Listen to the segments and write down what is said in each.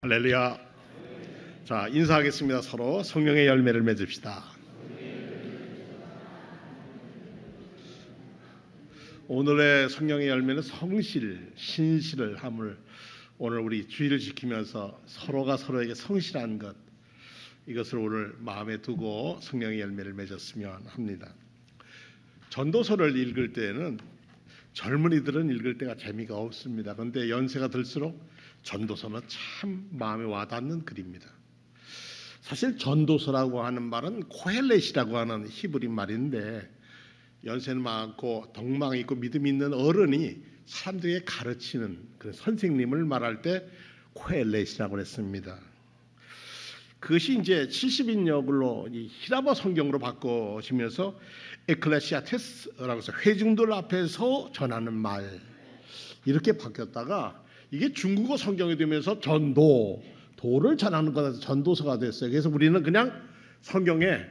할렐루야. 자, 인사하겠습니다. 서로 성령의 열매를 맺읍시다. 오늘의 성령의 열매는 성실, 신실을 함을 오늘 우리 주의를 지키면서 서로가 서로에게 성실한 것, 이것을 오늘 마음에 두고 성령의 열매를 맺었으면 합니다. 전도서를 읽을 때에는 젊은이들은 읽을 때가 재미가 없습니다. 그런데 연세가 들수록 전도서는 참 마음에 와닿는 글입니다. 사실 전도서라고 하는 말은 코헬렛이라고 하는 히브리 말인데, 연세는 많고 덕망이 있고 믿음이 있는 어른이 사람들에게 가르치는 그런 선생님을 말할 때 코헬렛이라고 했습니다. 그것이 이제 70인역으로 히라보 성경으로 바꿔지면서 에클레시아테스라고 해서 회중들 앞에서 전하는 말, 이렇게 바뀌었다가 이게 중국어 성경이 되면서 도를 전하는 거라서 전도서가 됐어요. 그래서 우리는 그냥 성경에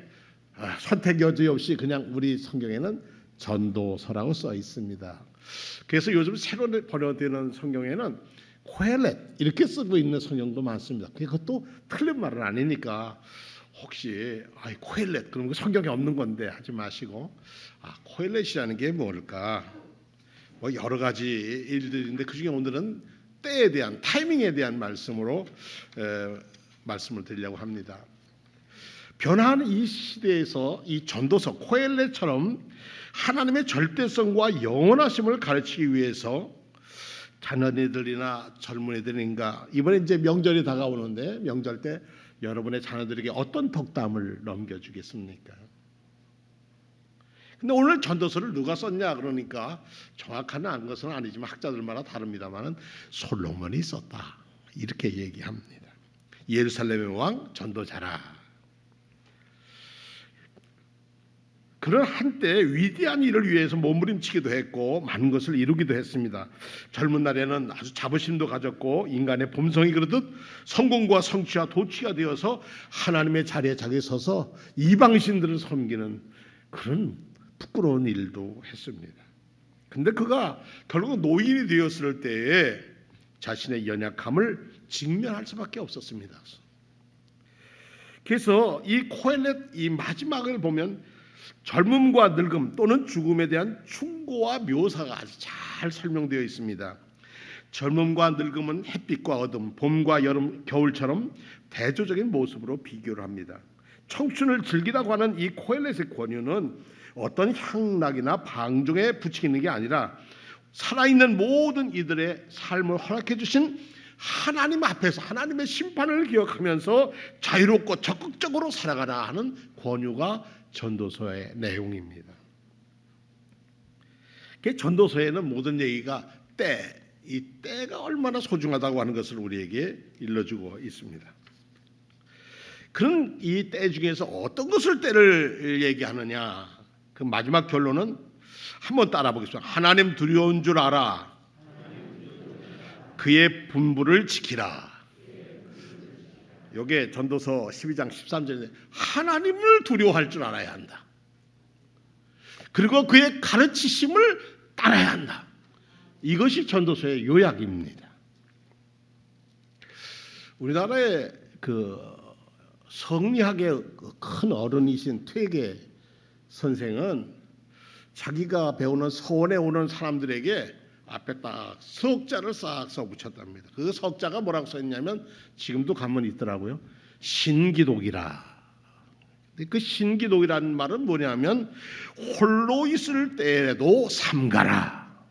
선택 여지 없이 그냥 우리 성경에는 전도서라고 써 있습니다. 그래서 요즘 새로 번역되는 성경에는 코헬렛 이렇게 쓰고 있는 성경도 많습니다. 그것도 틀린 말은 아니니까 혹시 코헬렛 그런 거 성경에 없는 건데 하지 마시고, 코헬렛이라는 게 뭘까? 뭐 여러 가지 일들인데 그중에 오늘은 때에 대한, 타이밍에 대한 말씀으로 말씀을 드리려고 합니다. 변화하는 이 시대에서 이 전도서 코헬렛처럼 하나님의 절대성과 영원하심을 가르치기 위해서 자녀들이나 젊은이들인가, 이번에 이제 명절이 다가오는데 명절 때 여러분의 자녀들에게 어떤 덕담을 넘겨주겠습니까? 근데 오늘 전도서를 누가 썼냐 그러니까 정확한 것은 아니지만 학자들마다 다릅니다만은 솔로몬이 썼다 이렇게 얘기합니다. 예루살렘의 왕 전도자라. 그런 한때 위대한 일을 위해서 몸부림치기도 했고 많은 것을 이루기도 했습니다. 젊은 날에는 아주 자부심도 가졌고 인간의 본성이 그러듯 성공과 성취와 도취가 되어서 하나님의 자리에 자기 서서 이방신들을 섬기는 그런 부끄러운 일도 했습니다. 근데 그가 결국 노인이 되었을 때에 자신의 연약함을 직면할 수밖에 없었습니다. 그래서 이 코헬렛 이 마지막을 보면 젊음과 늙음 또는 죽음에 대한 충고와 묘사가 아주 잘 설명되어 있습니다. 젊음과 늙음은 햇빛과 어둠, 봄과 여름, 겨울처럼 대조적인 모습으로 비교를 합니다. 청춘을 즐기라고 하는 이 코헬렛의 권유는 어떤 향락이나 방종에 부추기는 게 아니라 살아있는 모든 이들의 삶을 허락해 주신 하나님 앞에서 하나님의 심판을 기억하면서 자유롭고 적극적으로 살아가라 하는 권유가 전도서의 내용입니다. 전도서에는 모든 얘기가 이 때가 얼마나 소중하다고 하는 것을 우리에게 일러주고 있습니다. 그런 이 때 중에서 어떤 것을 때를 얘기하느냐, 그 마지막 결론은 한번 따라 보겠습니다. 하나님 두려운 줄 알아. 그의 분부를 지키라. 이게 전도서 12장 13절에 하나님을 두려워할 줄 알아야 한다. 그리고 그의 가르치심을 따라야 한다. 이것이 전도서의 요약입니다. 우리나라의 그 성리학의 큰 어른이신 퇴계 선생은 자기가 배우는 서원에 오는 사람들에게 앞에 딱 석자를 싹 써붙였답니다. 그 석자가 뭐라고 써있냐면 지금도 가면 있더라고요. 신기독이라. 그 신기독이라는 말은 뭐냐면 홀로 있을 때에도 삼가라.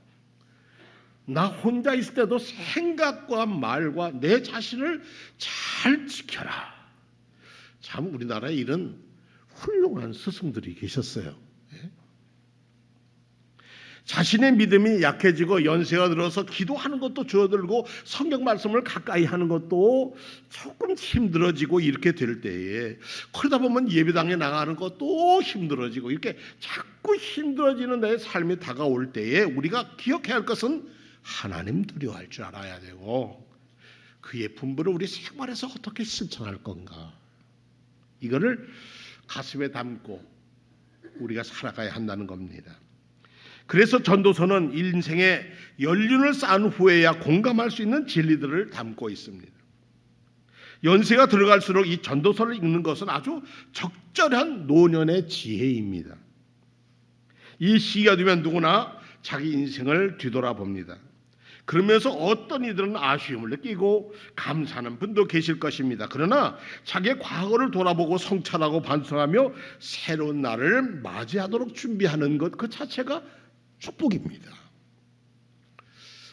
나 혼자 있을 때도 생각과 말과 내 자신을 잘 지켜라. 참 우리나라에 이런 훌륭한 스승들이 계셨어요. 자신의 믿음이 약해지고 연세가 들어서 기도하는 것도 줄어들고 성경 말씀을 가까이 하는 것도 조금 힘들어지고 이렇게 될 때에, 그러다 보면 예배당에 나가는 것도 힘들어지고 이렇게 자꾸 힘들어지는 내 삶이 다가올 때에 우리가 기억해야 할 것은 하나님 두려워할 줄 알아야 되고 그의 분부를 우리 생활에서 어떻게 실천할 건가, 이거를 가슴에 담고 우리가 살아가야 한다는 겁니다. 그래서 전도서는 인생의 연륜을 쌓은 후에야 공감할 수 있는 진리들을 담고 있습니다. 연세가 들어갈수록 이 전도서를 읽는 것은 아주 적절한 노년의 지혜입니다. 이 시기가 되면 누구나 자기 인생을 뒤돌아봅니다. 그러면서 어떤 이들은 아쉬움을 느끼고 감사하는 분도 계실 것입니다. 그러나 자기의 과거를 돌아보고 성찰하고 반성하며 새로운 날을 맞이하도록 준비하는 것 그 자체가 축복입니다.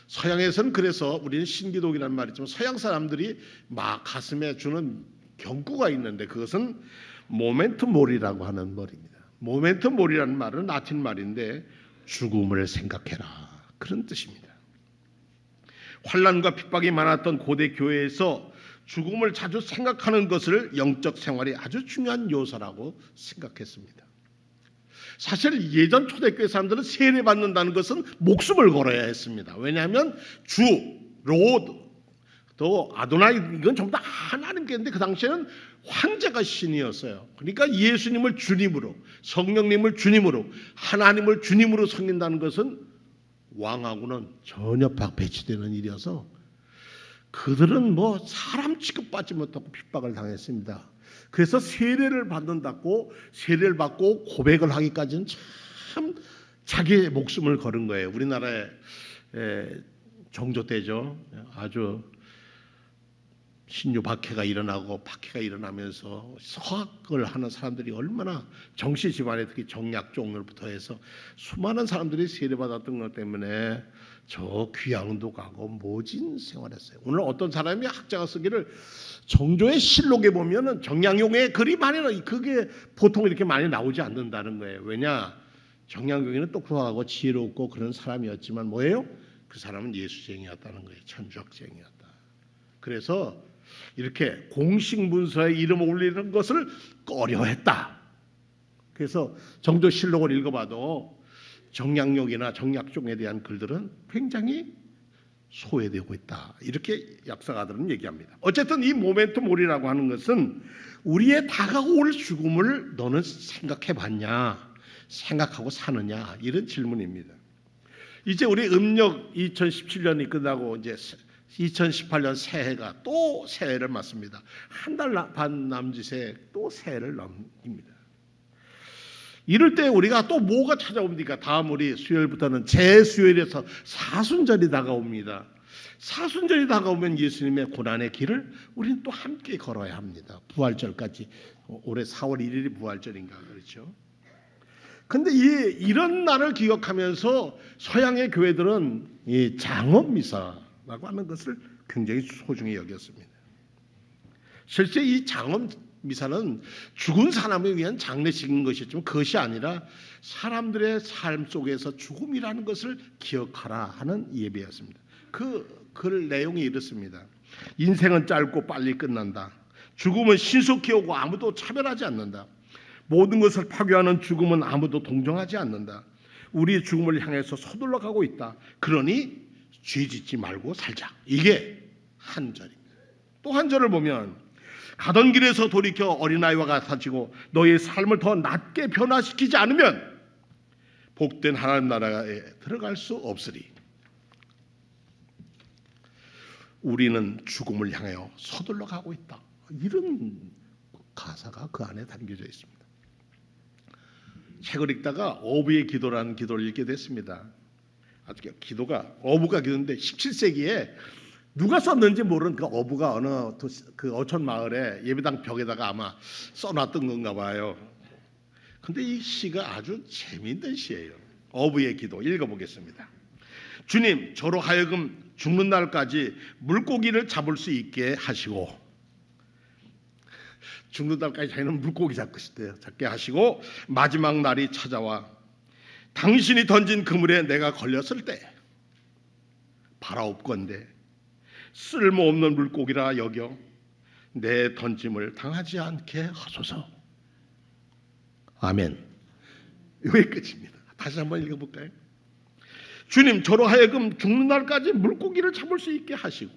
서양에서는 그래서 우리는 신기독이라는 말이 있지만 서양 사람들이 막 가슴에 주는 경구가 있는데 그것은 모멘트 모리라고 하는 말입니다. 모멘트 모리라는 말은 라틴 말인데 죽음을 생각해라 그런 뜻입니다. 환난과 핍박이 많았던 고대 교회에서 죽음을 자주 생각하는 것을 영적 생활이 아주 중요한 요소라고 생각했습니다. 사실 예전 초대교회 사람들은 세례받는다는 것은 목숨을 걸어야 했습니다. 왜냐하면 주, 로드, 또 아도나이 이건 전부 다 하나님께인데 그 당시에는 황제가 신이었어요. 그러니까 예수님을 주님으로, 성령님을 주님으로, 하나님을 주님으로 섬긴다는 것은 왕하고는 전혀 배치되는 일이어서 그들은 뭐 사람 취급받지 못하고 핍박을 당했습니다. 그래서 세례를 받는다고 세례를 받고 고백을 하기까지는 참 자기의 목숨을 걸은 거예요. 우리나라에 정조 때죠. 아주 신유 박해가 일어나고 박해가 일어나면서 서학을 하는 사람들이 얼마나 정씨 집안에 특히 정약 쪽으로부터 해서 수많은 사람들이 세례받았던 것 때문에 저 귀양도 가고 모진 생활했어요. 오늘 어떤 사람이 학자가 쓰기를 정조의 실록에 보면은 정약용의 글이 많이 나 그게 보통 이렇게 많이 나오지 않는다는 거예요. 왜냐? 정약용이는 똑똑하고 지혜롭고 그런 사람이었지만 뭐예요? 그 사람은 예수쟁이였다는 거예요. 천주학쟁이였다. 그래서 이렇게 공식 문서에 이름을 올리는 것을 꺼려했다. 그래서 정조실록을 읽어봐도 정약용이나 정약종에 대한 글들은 굉장히 소외되고 있다. 이렇게 역사가들은 얘기합니다. 어쨌든 이 모멘트 몰이라고 하는 것은 우리의 다가올 죽음을 너는 생각해봤냐? 생각하고 사느냐? 이런 질문입니다. 이제 우리 음력 2017년이 끝나고 이제 2018년 새해가 또 새해를 맞습니다. 한 달 반 남짓에 또 새해를 넘깁니다. 이럴 때 우리가 또 뭐가 찾아옵니까? 다음 우리 수요일부터는 제수요일에서 사순절이 다가옵니다. 사순절이 다가오면 예수님의 고난의 길을 우리는 또 함께 걸어야 합니다. 부활절까지 올해 4월 1일이 부활절인가 그렇죠? 근데 이런 날을 기억하면서 서양의 교회들은 이 장엄미사라고 하는 것을 굉장히 소중히 여겼습니다. 실제 이 장엄미사는 죽은 사람을 위한 장례식인 것이었지만 그것이 아니라 사람들의 삶 속에서 죽음이라는 것을 기억하라 하는 예배였습니다. 그 내용이 이렇습니다. 인생은 짧고 빨리 끝난다. 죽음은 신속히 오고 아무도 차별하지 않는다. 모든 것을 파괴하는 죽음은 아무도 동정하지 않는다. 우리의 죽음을 향해서 서둘러 가고 있다. 그러니 죄 짓지 말고 살자. 이게 한 절입니다. 또 한 절을 보면 가던 길에서 돌이켜 어린아이와 같아지고 너의 삶을 더 낮게 변화시키지 않으면 복된 하나님 나라에 들어갈 수 없으리. 우리는 죽음을 향하여 서둘러 가고 있다. 이런 가사가 그 안에 담겨져 있습니다. 책을 읽다가 어부의 기도라는 기도를 읽게 됐습니다. 아주 기도가 어부가 기도인데 17세기에 누가 썼는지 모르는 그 어부가 어느 그 어촌 마을에 예배당 벽에다가 아마 써놨던 건가 봐요. 근데 이 시가 아주 재미있는 시예요. 어부의 기도 읽어보겠습니다. 주님, 저로 하여금 죽는 날까지 물고기를 잡을 수 있게 하시고, 죽는 날까지 자기는 물고기 잡게 하시고, 마지막 날이 찾아와 당신이 던진 그물에 내가 걸렸을 때 바라옵건대 쓸모없는 물고기라 여겨 내 던짐을 당하지 않게 하소서. 아멘. 이게 끝입니다. 다시 한번 읽어볼까요? 주님, 저로 하여금 죽는 날까지 물고기를 잡을 수 있게 하시고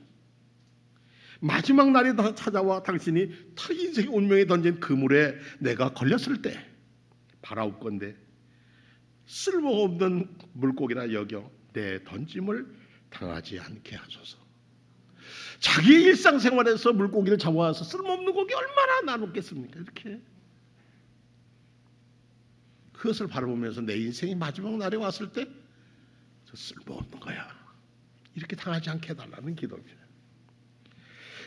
마지막 날이 찾아와 당신이 타 인생의 운명에 던진 그물에 내가 걸렸을 때 바라옵건대 쓸모없는 물고기라 여겨 내 던짐을 당하지 않게 하소서. 자기의 일상생활에서 물고기를 잡아와서 쓸모없는 고기 얼마나 나눴겠습니까? 이렇게. 그것을 바라보면서 내 인생이 마지막 날에 왔을 때 저 쓸모없는 거야, 이렇게 당하지 않게 해달라는 기도입니다.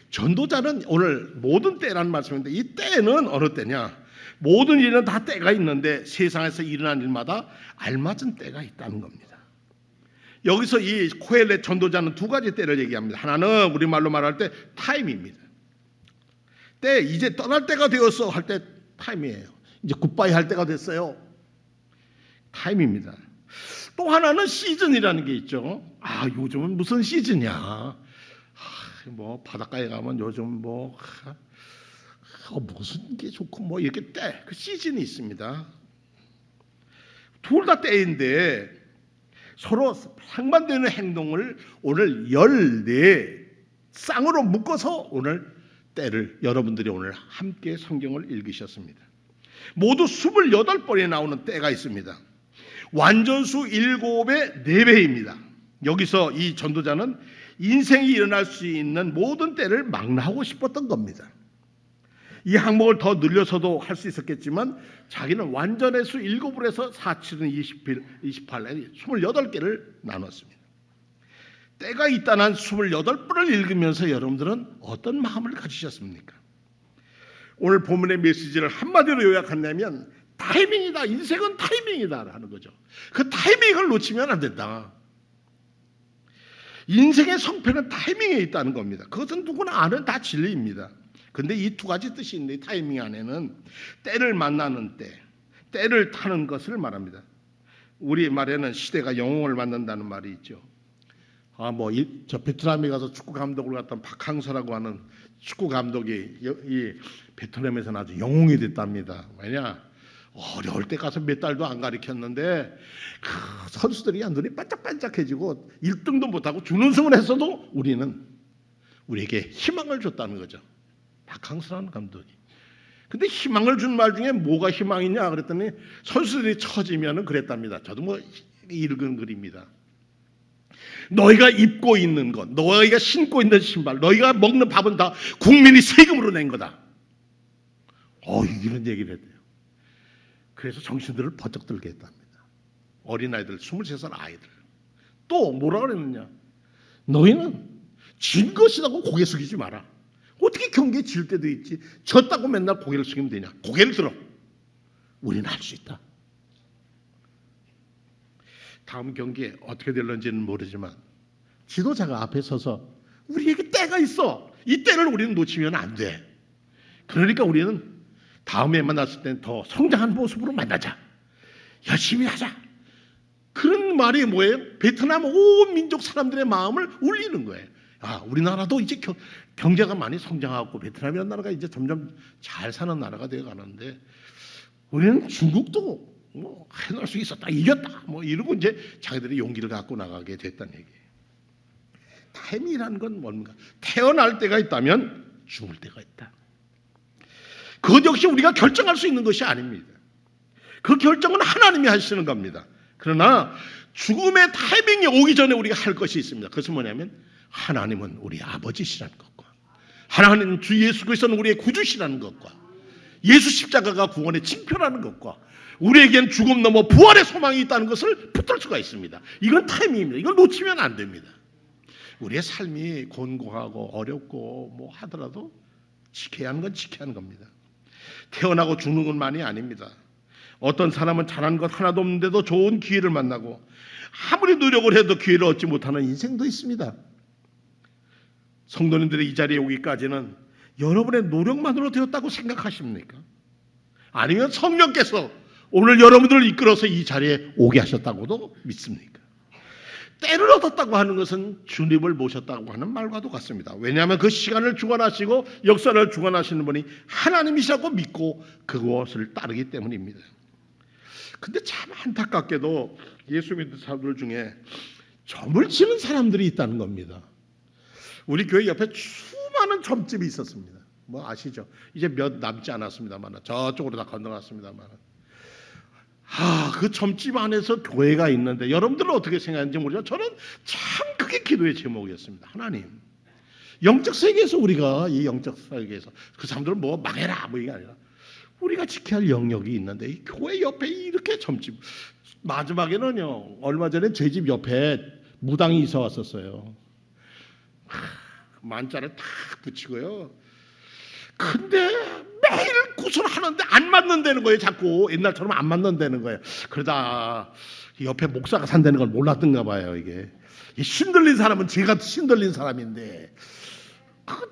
전도자는 오늘 모든 때라는 말씀인데, 이 때는 어느 때냐? 모든 일은 다 때가 있는데 세상에서 일어난 일마다 알맞은 때가 있다는 겁니다. 여기서 이 코엘렛 전도자는 두 가지 때를 얘기합니다. 하나는 우리말로 말할 때 타임입니다. 때, 이제 떠날 때가 되었어 할 때 타임이에요. 이제 굿바이 할 때가 됐어요. 타임입니다. 또 하나는 시즌이라는 게 있죠. 요즘은 무슨 시즌이야? 뭐 바닷가에 가면 요즘 뭐 무슨 게 좋고 뭐 이렇게 때, 그 시즌이 있습니다. 둘 다 때인데 서로 상반되는 행동을 오늘 14 쌍으로 묶어서 오늘 때를 여러분들이 오늘 함께 성경을 읽으셨습니다. 모두 28번에 나오는 때가 있습니다. 완전수 7의 4배입니다. 여기서 이 전도자는 인생이 일어날 수 있는 모든 때를 망라하고 싶었던 겁니다. 이 항목을 더 늘려서도 할 수 있었겠지만 자기는 완전의 수 7을 해서 4, 7은 28, 28개를 나눴습니다. 때가 있다는 28번을 읽으면서 여러분들은 어떤 마음을 가지셨습니까? 오늘 본문의 메시지를 한마디로 요약한다면 타이밍이다, 인생은 타이밍이다 라는 거죠. 그 타이밍을 놓치면 안 된다. 인생의 성패는 타이밍에 있다는 겁니다. 그것은 누구나 아는 다 진리입니다. 근데 이 두 가지 뜻이 있는데, 이 타이밍 안에는 때를 만나는 때, 때를 타는 것을 말합니다. 우리 말에는 시대가 영웅을 만난다는 말이 있죠. 저 베트남에 가서 축구 감독을 갔던 박항서라고 하는 축구 감독이 이 베트남에서는 아주 영웅이 됐답니다. 왜냐? 어려울 때 가서 몇 달도 안 가르쳤는데 그 선수들이 눈이 반짝반짝해지고 1등도 못하고 준우승을 했어도 우리에게 희망을 줬다는 거죠. 박항서라는 감독이. 근데 희망을 준 말 중에 뭐가 희망이냐 그랬더니 선수들이 처지면은 그랬답니다. 저도 뭐 읽은 글입니다. 너희가 입고 있는 것, 너희가 신고 있는 신발, 너희가 먹는 밥은 다 국민이 세금으로 낸 거다. 이런 얘기를 했대요. 그래서 정신들을 번쩍 들게 했답니다. 어린아이들, 23살 아이들. 또 뭐라 그랬느냐? 너희는 진 것이라고 고개 숙이지 마라. 어떻게 경기에 질 때도 있지? 졌다고 맨날 고개를 숙이면 되냐? 고개를 들어. 우리는 할 수 있다. 다음 경기에 어떻게 될런지는 모르지만 지도자가 앞에 서서 우리에게 때가 있어. 이 때를 우리는 놓치면 안 돼. 그러니까 우리는 다음에 만났을 때는 더 성장한 모습으로 만나자. 열심히 하자. 그런 말이 뭐예요? 베트남 온 민족 사람들의 마음을 울리는 거예요. 우리나라도 이제 경제가 많이 성장하고 베트남이라는 나라가 이제 점점 잘 사는 나라가 되어 가는데 우리는 중국도 뭐 해낼 수 있었다, 이겼다, 뭐 이러고 이제 자기들이 용기를 갖고 나가게 됐다는 얘기예요. 타임이라는 건 뭡니까? 태어날 때가 있다면 죽을 때가 있다. 그것 역시 우리가 결정할 수 있는 것이 아닙니다. 그 결정은 하나님이 하시는 겁니다. 그러나 죽음의 타이밍이 오기 전에 우리가 할 것이 있습니다. 그것은 뭐냐면 하나님은 우리 아버지시라는 것과 하나님 주 예수 그리스도는 우리의 구주시라는 것과 예수 십자가가 구원의 징표라는 것과 우리에겐 죽음 넘어 부활의 소망이 있다는 것을 붙들 수가 있습니다. 이건 타이밍입니다. 이걸 놓치면 안 됩니다. 우리의 삶이 곤고하고 어렵고 뭐 하더라도 지켜야 하는 건 지켜야 하는 겁니다. 태어나고 죽는 것만이 아닙니다. 어떤 사람은 잘한 것 하나도 없는데도 좋은 기회를 만나고 아무리 노력을 해도 기회를 얻지 못하는 인생도 있습니다. 성도님들이 이 자리에 오기까지는 여러분의 노력만으로 되었다고 생각하십니까? 아니면 성령께서 오늘 여러분들을 이끌어서 이 자리에 오게 하셨다고도 믿습니까? 때를 얻었다고 하는 것은 주님을 모셨다고 하는 말과도 같습니다. 왜냐하면 그 시간을 주관하시고 역사를 주관하시는 분이 하나님이시라고 믿고 그것을 따르기 때문입니다. 근데 참 안타깝게도 예수 믿는 사람들 중에 점을 치는 사람들이 있다는 겁니다. 우리 교회 옆에 수많은 점집이 있었습니다. 뭐 아시죠? 이제 몇 남지 않았습니다만 저쪽으로 다 건너갔습니다만 그 점집 안에서 교회가 있는데 여러분들은 어떻게 생각하는지 모르지만 저는 참 그게 기도의 제목이었습니다. 하나님, 영적 세계에서 우리가 이 영적 세계에서 그 사람들은 뭐 망해라 뭐 이게 아니라 우리가 지켜야 할 영역이 있는데 이 교회 옆에 이렇게 점집 마지막에는요 얼마 전에 제 집 옆에 무당이 이사 왔었어요. 만자를 탁 붙이고요. 근데 매일 구슬하는데 안 맞는다는 거예요. 자꾸 옛날처럼 안 맞는다는 거예요. 그러다 옆에 목사가 산다는 걸 몰랐던가 봐요. 이게 신들린 사람은 제가 신들린 사람인데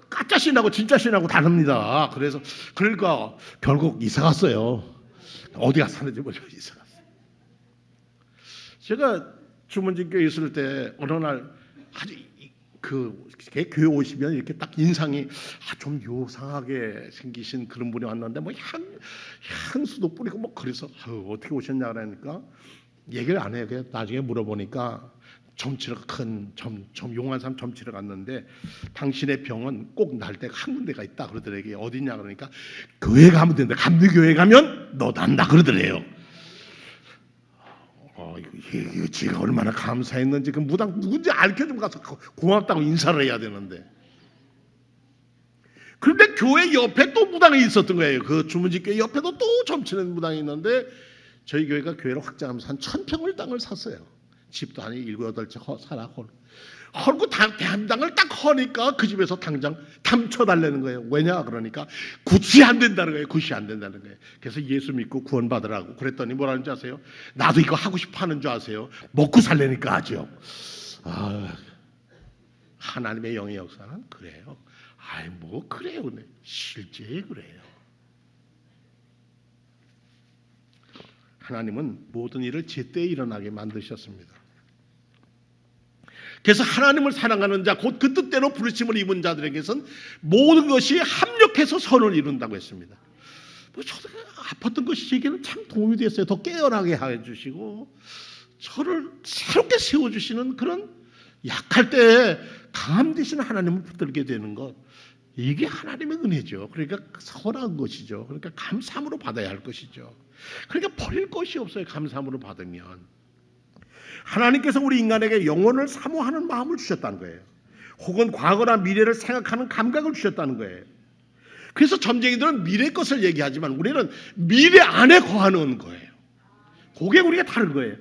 가짜 신하고 진짜 신하고 다릅니다. 그래서 그러니까 결국 이사 갔어요. 어디가 사는지 모르고 이사 갔어요. 제가 주문진교에 있을 때 어느 날 아주 교회 오시면 이렇게 딱 인상이 좀 요상하게 생기신 그런 분이 왔는데 뭐 향수도 뿌리고 뭐 그래서 어떻게 오셨냐 그러니까 얘기를 안 해요. 나중에 물어보니까 점치러 용한 사람 점치러 갔는데 당신의 병은 꼭 날 때가 한 군데가 있다 그러더래요. 어디냐 그러니까 교회 가면 된다. 감리교회 가면 너 난다 그러더래요. 이거 제가 얼마나 감사했는지 그 무당 누군지 알려주면 가서 고맙다고 인사를 해야 되는데 그런데 교회 옆에 또 무당이 있었던 거예요. 그 주문집교회 옆에도 또 점치는 무당이 있는데 저희 교회가 교회를 확장하면서 한 1000평을 땅을 샀어요. 집도 한 7, 8채 사라 헐고 대한당을 딱 허니까 그 집에서 당장 담쳐달라는 거예요. 왜냐 그러니까 굿이 안 된다는 거예요. 굿이 안 된다는 거예요. 그래서 예수 믿고 구원 받으라고 그랬더니 뭐라는 줄 아세요? 나도 이거 하고 싶어 하는 줄 아세요? 먹고 살려니까 하죠. 하나님의 영의 역사는 그래요. 뭐 그래요. 근데 실제 그래요. 하나님은 모든 일을 제때에 일어나게 만드셨습니다. 그래서 하나님을 사랑하는 자, 곧 그 뜻대로 부르심을 입은 자들에게서는 모든 것이 합력해서 선을 이룬다고 했습니다. 저도 아팠던 것이 제게는 참 도움이 됐어요. 더 깨어나게 해주시고 저를 새롭게 세워주시는 그런 약할 때 강함 되시는 하나님을 붙들게 되는 것, 이게 하나님의 은혜죠. 그러니까 선한 것이죠. 그러니까 감사함으로 받아야 할 것이죠. 그러니까 버릴 것이 없어요. 감사함으로 받으면. 하나님께서 우리 인간에게 영혼을 사모하는 마음을 주셨다는 거예요. 혹은 과거나 미래를 생각하는 감각을 주셨다는 거예요. 그래서 점쟁이들은 미래 것을 얘기하지만 우리는 미래 안에 거하는 거예요. 그게 우리가 다른 거예요.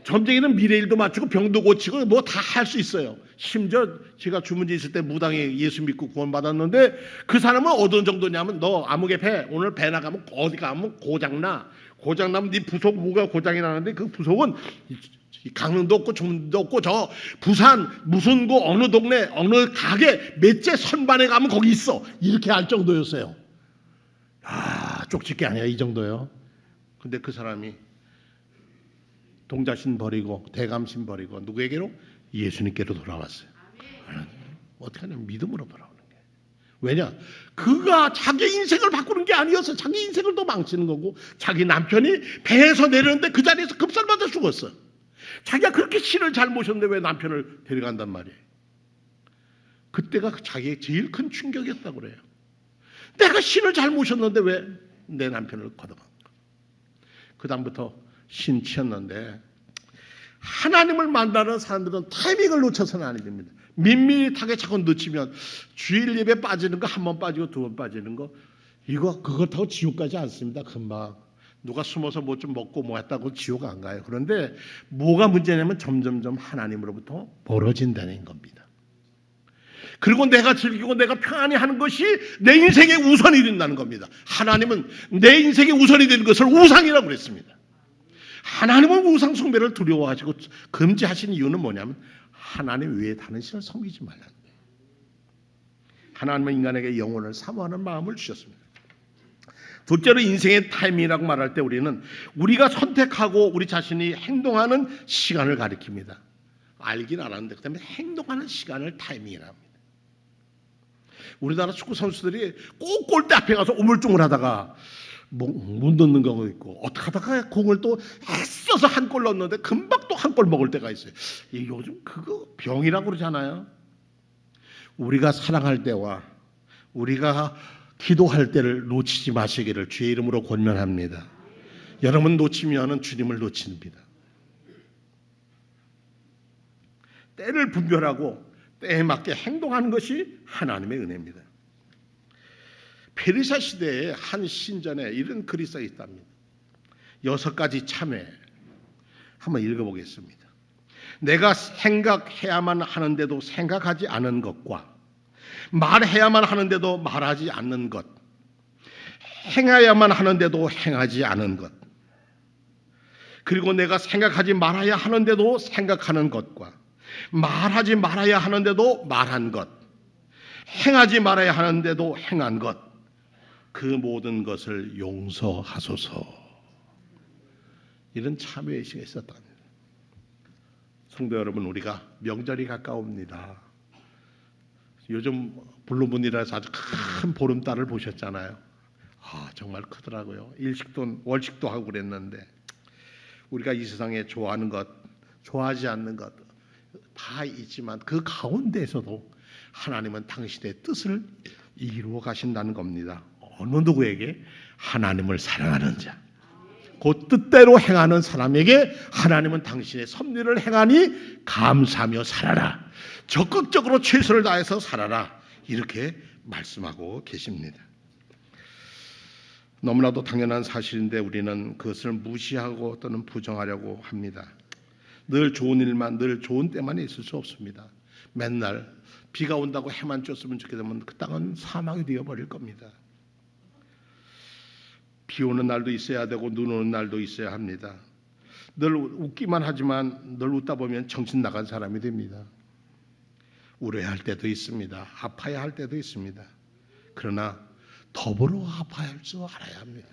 점쟁이는 미래 일도 맞추고 병도 고치고 뭐 다 할 수 있어요. 심지어 제가 주문지 있을 때 무당에 예수 믿고 구원 받았는데 그 사람은 어떤 정도냐면 너 아무개 배 오늘 배 나가면 어디 가면 고장나면 네 부속 뭐가 고장이 나는데 그 부속은 강릉도 없고 중도 없고 저 부산 무슨 고 어느 동네 어느 가게 몇째 선반에 가면 거기 있어. 이렇게 할 정도였어요. 쪽집 게 아니야 이 정도요. 근데 그 사람이 동자신 버리고 대감신 버리고 누구에게로? 예수님께로 돌아왔어요. 어떻게 하냐면 믿음으로 돌아오는 거예요. 왜냐? 그가 자기 인생을 바꾸는 게 아니어서 자기 인생을 또 망치는 거고 자기 남편이 배에서 내렸는데 그 자리에서 급살맞아 죽었어. 자기가 그렇게 신을 잘 모셨는데 왜 남편을 데려간단 말이에요. 그때가 자기의 제일 큰 충격이었다고 그래요. 내가 신을 잘 모셨는데 왜 내 남편을 걷어간 거. 그 다음부터 신치였는데 하나님을 만나는 사람들은 타이밍을 놓쳐서는 아니 됩니다. 밋밋하게 자꾸 놓치면 주일 예배 빠지는 거 한 번 빠지고 두 번 빠지는 거 그거 타고 지옥 가지 않습니다. 금방 누가 숨어서 뭐 좀 먹고 뭐 했다고 지옥 안 가요. 그런데 뭐가 문제냐면 점점점 하나님으로부터 멀어진다는 겁니다. 그리고 내가 즐기고 내가 편안히 하는 것이 내 인생의 우선이 된다는 겁니다. 하나님은 내 인생의 우선이 되는 것을 우상이라고 그랬습니다. 하나님은 우상 숭배를 두려워하시고 금지하신 이유는 뭐냐면 하나님 외에 다른 신을 섬기지 말라는 거예요. 하나님은 인간에게 영혼을 사모하는 마음을 주셨습니다. 둘째로 인생의 타이밍이라고 말할 때 우리는 우리가 선택하고 우리 자신이 행동하는 시간을 가리킵니다. 알긴 알았는데 그다음에 행동하는 시간을 타이밍이라고 합니다. 우리나라 축구 선수들이 꼭 골대 앞에 가서 우물쭈물하다가 못 넣는 경우도 있고 어떻게 하다가 공을 또 애써서 한 골 넣었는데 금방 또 한 골 먹을 때가 있어요. 요즘 그거 병이라고 그러잖아요. 우리가 사랑할 때와 우리가 기도할 때를 놓치지 마시기를 주의 이름으로 권면합니다. 여러분 놓치면은 주님을 놓칩니다. 때를 분별하고 때에 맞게 행동하는 것이 하나님의 은혜입니다. 페르시아 시대에 한 신전에 이런 글이 써 있답니다. 6가지 참회 한번 읽어보겠습니다. 내가 생각해야만 하는데도 생각하지 않은 것과 말해야만 하는데도 말하지 않는 것, 행해야만 하는데도 행하지 않은 것, 그리고 내가 생각하지 말아야 하는데도 생각하는 것과 말하지 말아야 하는데도 말한 것, 행하지 말아야 하는데도 행한 것, 그 모든 것을 용서하소서. 이런 참회의식이 있었답니다. 성도 여러분, 우리가 명절이 가까웁니다. 요즘 블루문이라서 아주 큰 보름달을 보셨잖아요. 정말 크더라고요. 일식도 월식도 하고 그랬는데 우리가 이 세상에 좋아하는 것, 좋아하지 않는 것 다 있지만 그 가운데에서도 하나님은 당신의 뜻을 이루어 가신다는 겁니다. 어느 누구에게? 하나님을 사랑하는 자, 그 뜻대로 행하는 사람에게 하나님은 당신의 섭리를 행하니 감사하며 살아라. 적극적으로 최선을 다해서 살아라. 이렇게 말씀하고 계십니다. 너무나도 당연한 사실인데 우리는 그것을 무시하고 또는 부정하려고 합니다. 늘 좋은 일만, 늘 좋은 때만 있을 수 없습니다. 맨날 비가 온다고 해만 쫓으면 좋게 되면 그 땅은 사막이 되어버릴 겁니다. 비 오는 날도 있어야 되고 눈 오는 날도 있어야 합니다. 늘 웃기만 하지만 늘 웃다 보면 정신 나간 사람이 됩니다. 울어야 할 때도 있습니다. 아파야 할 때도 있습니다. 그러나 더불어 아파야 할 줄 알아야 합니다.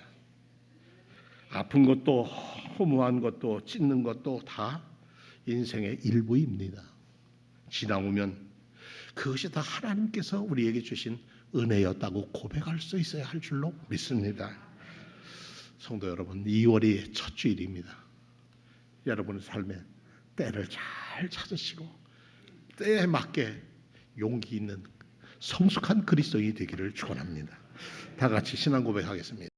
아픈 것도 허무한 것도 찢는 것도 다 인생의 일부입니다. 지나오면 그것이 다 하나님께서 우리에게 주신 은혜였다고 고백할 수 있어야 할 줄로 믿습니다. 성도 여러분, 2월이 첫 주일입니다. 여러분의 삶에 때를 잘 찾으시고 때에 맞게 용기 있는 성숙한 그리스도인이 되기를 축원합니다. 다 같이 신앙 고백하겠습니다.